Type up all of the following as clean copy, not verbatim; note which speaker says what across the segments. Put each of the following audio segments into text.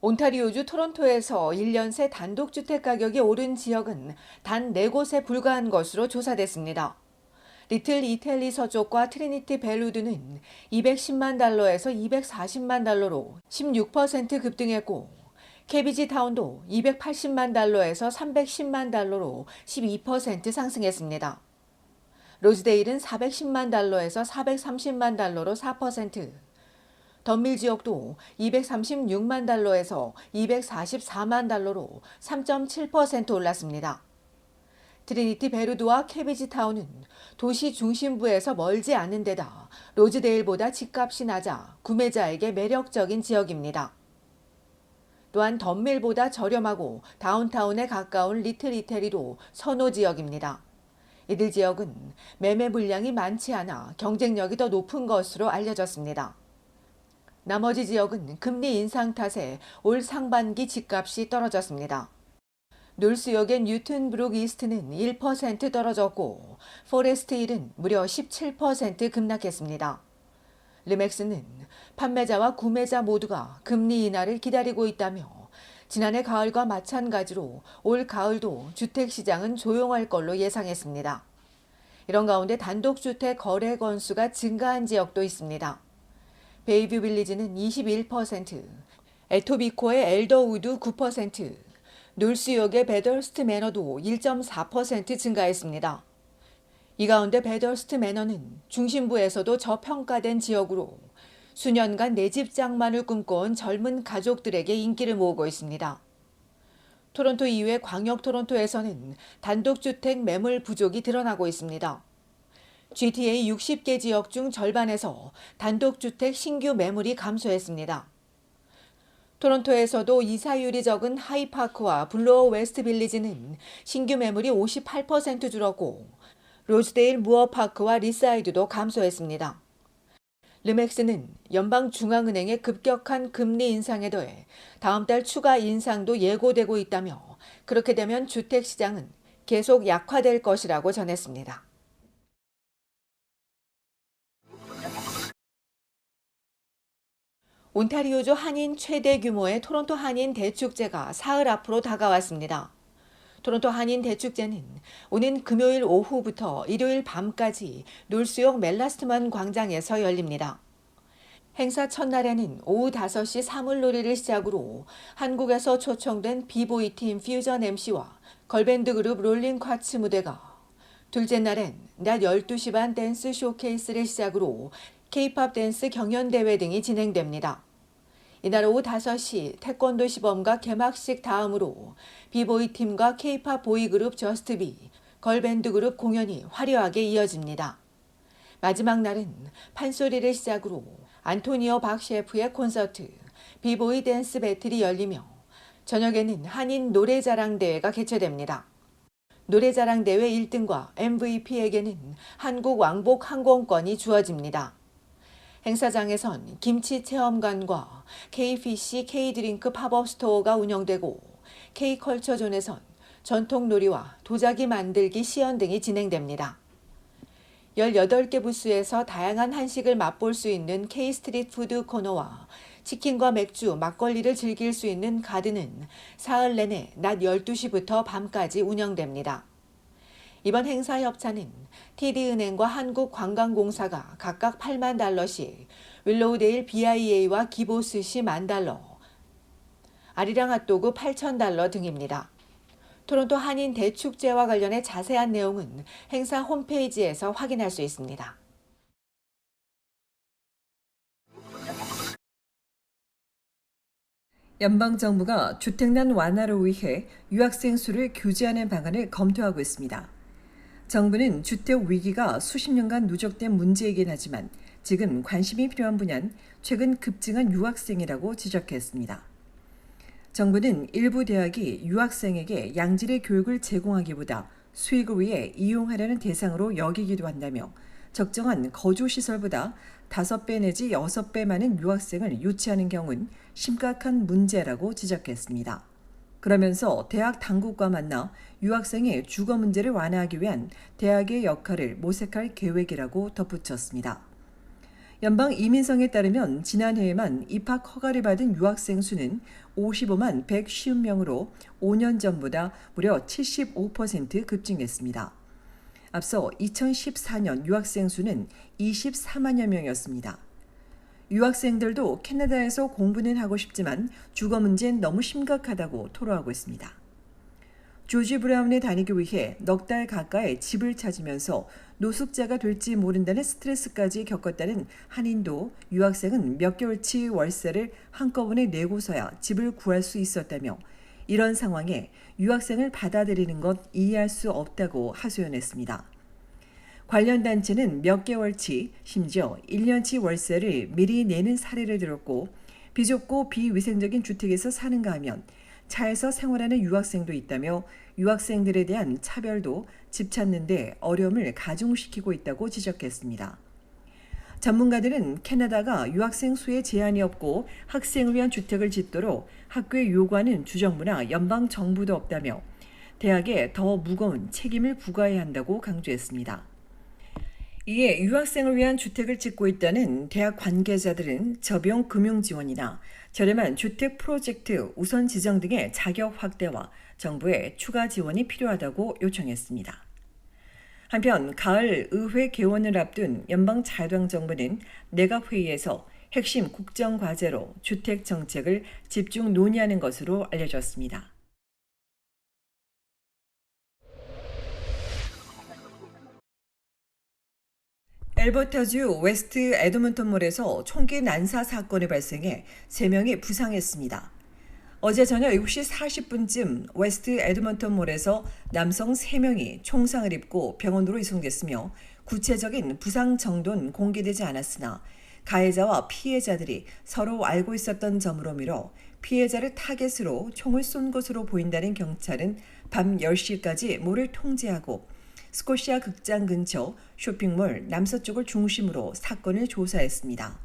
Speaker 1: 온타리오주 토론토에서 1년 새 단독주택 가격이 오른 지역은 단 4곳에 불과한 것으로 조사됐습니다. 리틀 이탈리 서쪽과 트리니티 벨우드는 210만 달러에서 240만 달러로 16% 급등했고, 캐비지 타운도 280만 달러에서 310만 달러로 12% 상승했습니다. 로즈데일은 410만 달러에서 430만 달러로 4%, 덤밀 지역도 236만 달러에서 244만 달러로 3.7% 올랐습니다. 트리니티 베루드와 캐비지 타운은 도시 중심부에서 멀지 않은 데다 로즈데일보다 집값이 낮아 구매자에게 매력적인 지역입니다. 또한 덤밀보다 저렴하고 다운타운에 가까운 리틀 이태리도 선호 지역입니다. 이들 지역은 매매 물량이 많지 않아 경쟁력이 더 높은 것으로 알려졌습니다. 나머지 지역은 금리 인상 탓에 올 상반기 집값이 떨어졌습니다. 놀스역의 뉴튼브룩 이스트는 1% 떨어졌고, 포레스트 힐은 무려 17% 급락했습니다. 르맥스는 판매자와 구매자 모두가 금리 인하를 기다리고 있다며 지난해 가을과 마찬가지로 올 가을도 주택시장은 조용할 걸로 예상했습니다. 이런 가운데 단독주택 거래 건수가 증가한 지역도 있습니다. 베이뷰 빌리지는 21%, 에토비코의 엘더우드 9%, 놀스역의 베더스트 매너도 1.4% 증가했습니다. 이 가운데 베더스트 매너는 중심부에서도 저평가된 지역으로 수년간 내 집 장만을 꿈꿔온 젊은 가족들에게 인기를 모으고 있습니다. 토론토 이외 광역 토론토에서는 단독주택 매물 부족이 드러나고 있습니다. GTA 60개 지역 중 절반에서 단독주택 신규 매물이 감소했습니다. 토론토에서도 이사율이 적은 하이파크와 블로어 웨스트 빌리지는 신규 매물이 58% 줄었고, 로즈데일 무어파크와 리사이드도 감소했습니다. 르맥스는 연방중앙은행의 급격한 금리 인상에 더해 다음 달 추가 인상도 예고되고 있다며, 그렇게 되면 주택시장은 계속 약화될 것이라고 전했습니다. 온타리오주 한인 최대 규모의 토론토 한인 대축제가 사흘 앞으로 다가왔습니다. 토론토 한인 대축제는 오는 금요일 오후부터 일요일 밤까지 놀스역 멜라스트만 광장에서 열립니다. 행사 첫날에는 오후 5시 사물놀이를 시작으로 한국에서 초청된 비보이 팀 퓨전 MC와 걸밴드 그룹 롤링 쿼츠 무대가, 둘째 날엔 낮 12시 반 댄스 쇼케이스를 시작으로 K-팝 댄스 경연대회 등이 진행됩니다. 이날 오후 5시 태권도 시범과 개막식 다음으로 비보이 팀과 K-팝 보이그룹 저스트비, 걸밴드 그룹 공연이 화려하게 이어집니다. 마지막 날은 판소리를 시작으로 안토니오 박 셰프의 콘서트, 비보이 댄스 배틀이 열리며 저녁에는 한인 노래자랑 대회가 개최됩니다. 노래자랑 대회 1등과 MVP에게는 한국 왕복 항공권이 주어집니다. 행사장에선 김치 체험관과 K피쉬 K드링크 팝업 스토어가 운영되고, K컬처존에선 전통놀이와 도자기 만들기 시연 등이 진행됩니다. 18개 부스에서 다양한 한식을 맛볼 수 있는 K스트리트 푸드 코너와 치킨과 맥주, 막걸리를 즐길 수 있는 가든은 사흘 내내 낮 12시부터 밤까지 운영됩니다. 이번 행사 협찬은 TD은행과 한국관광공사가 각각 8만 달러씩, 윌로우데일 BIA와 기보스시 $10,000, 아리랑 핫도그 8,000달러 등입니다. 토론토 한인 대축제와 관련해 자세한 내용은 행사 홈페이지에서 확인할 수 있습니다.
Speaker 2: 연방정부가 주택난 완화를 위해 유학생 수를 규제하는 방안을 검토하고 있습니다. 정부는 주택 위기가 수십 년간 누적된 문제이긴 하지만 지금 관심이 필요한 분야는 최근 급증한 유학생이라고 지적했습니다. 정부는 일부 대학이 유학생에게 양질의 교육을 제공하기보다 수익을 위해 이용하려는 대상으로 여기기도 한다며 적정한 거주시설보다 5배 내지 6배 많은 유학생을 유치하는 경우는 심각한 문제라고 지적했습니다. 그러면서 대학 당국과 만나 유학생의 주거 문제를 완화하기 위한 대학의 역할을 모색할 계획이라고 덧붙였습니다. 연방 이민성에 따르면 지난해에만 입학 허가를 받은 유학생 수는 55만 150명으로 5년 전보다 무려 75% 급증했습니다. 앞서 2014년 유학생 수는 24만여 명이었습니다. 유학생들도 캐나다에서 공부는 하고 싶지만 주거 문제는 너무 심각하다고 토로하고 있습니다. 조지 브라운에 다니기 위해 넉 달 가까이 집을 찾으면서 노숙자가 될지 모른다는 스트레스까지 겪었다는 한인도 유학생은 몇 개월치 월세를 한꺼번에 내고서야 집을 구할 수 있었다며 이런 상황에 유학생을 받아들이는 것 이해할 수 없다고 하소연했습니다. 관련 단체는 몇 개월치, 심지어 1년치 월세를 미리 내는 사례를 들었고 비좁고 비위생적인 주택에서 사는가 하면 차에서 생활하는 유학생도 있다며 유학생들에 대한 차별도 집 찾는 데 어려움을 가중시키고 있다고 지적했습니다. 전문가들은 캐나다가 유학생 수에 제한이 없고 학생을 위한 주택을 짓도록 학교에 요구하는 주정부나 연방 정부도 없다며 대학에 더 무거운 책임을 부과해야 한다고 강조했습니다. 이에 유학생을 위한 주택을 짓고 있다는 대학 관계자들은 저비용 금융 지원이나 저렴한 주택 프로젝트 우선 지정 등의 자격 확대와 정부의 추가 지원이 필요하다고 요청했습니다. 한편 가을 의회 개원을 앞둔 연방자유당 정부는 내각회의에서 핵심 국정 과제로 주택 정책을 집중 논의하는 것으로 알려졌습니다. 엘버타주 웨스트 에드먼턴몰에서 총기 난사 사건이 발생해 3명이 부상했습니다. 어제 저녁 7시 40분쯤 웨스트 에드먼턴몰에서 남성 3명이 총상을 입고 병원으로 이송됐으며 구체적인 부상 정도는 공개되지 않았으나 가해자와 피해자들이 서로 알고 있었던 점으로 미뤄 피해자를 타겟으로 총을 쏜 것으로 보인다는 경찰은 밤 10시까지 몰을 통제하고 스코시아 극장 근처 쇼핑몰 남서쪽을 중심으로 사건을 조사했습니다.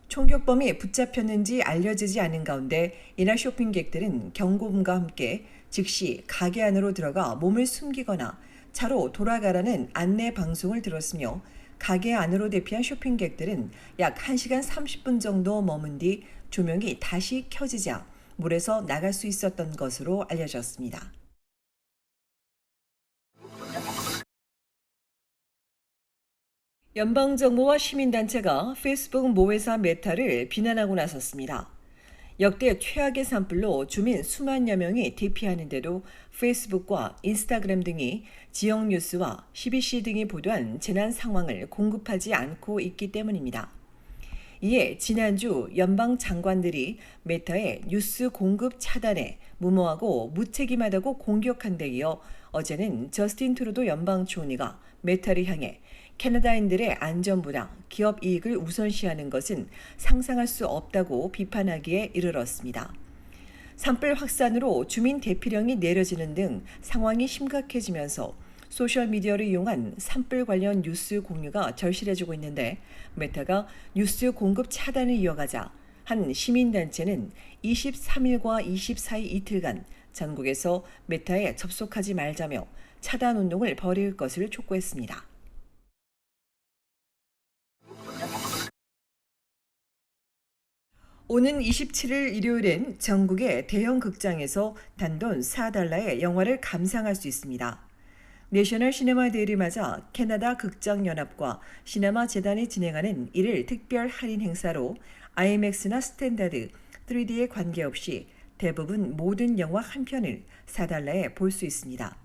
Speaker 2: 총격범이 붙잡혔는지 알려지지 않은 가운데 이날 쇼핑객들은 경고음과 함께 즉시 가게 안으로 들어가 몸을 숨기거나 차로 돌아가라는 안내 방송을 들었으며 가게 안으로 대피한 쇼핑객들은 약 1시간 30분 정도 머문 뒤 조명이 다시 켜지자 물에서 나갈 수 있었던 것으로 알려졌습니다. 연방정부와 시민단체가 페이스북 모회사 메타를 비난하고 나섰습니다. 역대 최악의 산불로 주민 수만여 명이 대피하는데도 페이스북과 인스타그램 등이 지역 뉴스와 CBC 등이 보도한 재난 상황을 공급하지 않고 있기 때문입니다. 이에 지난주 연방 장관들이 메타의 뉴스 공급 차단에 무모하고 무책임하다고 공격한 데 이어 어제는 저스틴 트루도 연방 총리가 메타를 향해 캐나다인들의 안전보다 기업 이익을 우선시하는 것은 상상할 수 없다고 비판하기에 이르렀습니다. 산불 확산으로 주민 대피령이 내려지는 등 상황이 심각해지면서 소셜미디어를 이용한 산불 관련 뉴스 공유가 절실해지고 있는데 메타가 뉴스 공급 차단을 이어가자 한 시민단체는 23일과 24일 이틀간 전국에서 메타에 접속하지 말자며 차단 운동을 벌일 것을 촉구했습니다. 오는 27일 일요일엔 전국의 대형 극장에서 단돈 $4의 영화를 감상할 수 있습니다. 내셔널 시네마 데이를 맞아 캐나다 극장연합과 시네마 재단이 진행하는 1일 특별 할인 행사로 IMAX나 스탠다드, 3D에 관계없이 대부분 모든 영화 한 편을 $4에 볼 수 있습니다.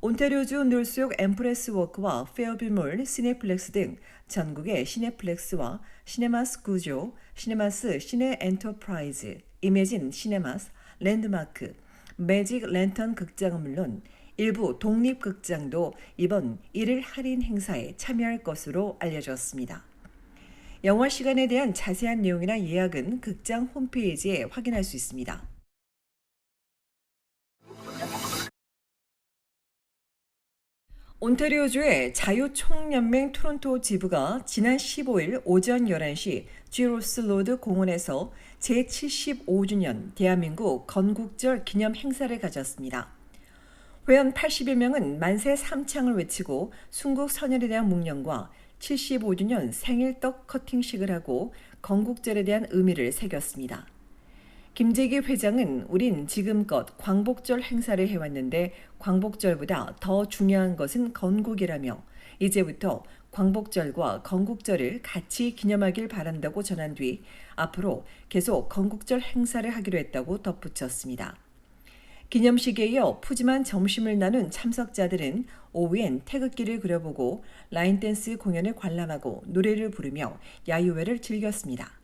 Speaker 2: 온타리오주 놀수역 엠프레스워크와 페어뷰몰, 시네플렉스 등 전국의 시네플렉스와 시네마스 구조, 시네마스 시네 엔터프라이즈, 이매진 시네마스, 랜드마크, 매직 랜턴 극장은 물론 일부 독립극장도 이번 1일 할인 행사에 참여할 것으로 알려졌습니다. 영화 시간에 대한 자세한 내용이나 예약은 극장 홈페이지에 확인할 수 있습니다. 온타리오주의 자유총연맹 토론토 지부가 지난 15일 오전 11시 지로스 로드 공원에서 제75주년 대한민국 건국절 기념 행사를 가졌습니다. 회원 81명은 만세 삼창을 외치고 순국 선열에 대한 묵념과 75주년 생일 떡 커팅식을 하고 건국절에 대한 의미를 새겼습니다. 김재기 회장은 우린 지금껏 광복절 행사를 해왔는데 광복절보다 더 중요한 것은 건국이라며 이제부터 광복절과 건국절을 같이 기념하길 바란다고 전한 뒤 앞으로 계속 건국절 행사를 하기로 했다고 덧붙였습니다. 기념식에 이어 푸짐한 점심을 나눈 참석자들은 오후엔 태극기를 그려보고 라인댄스 공연을 관람하고 노래를 부르며 야유회를 즐겼습니다.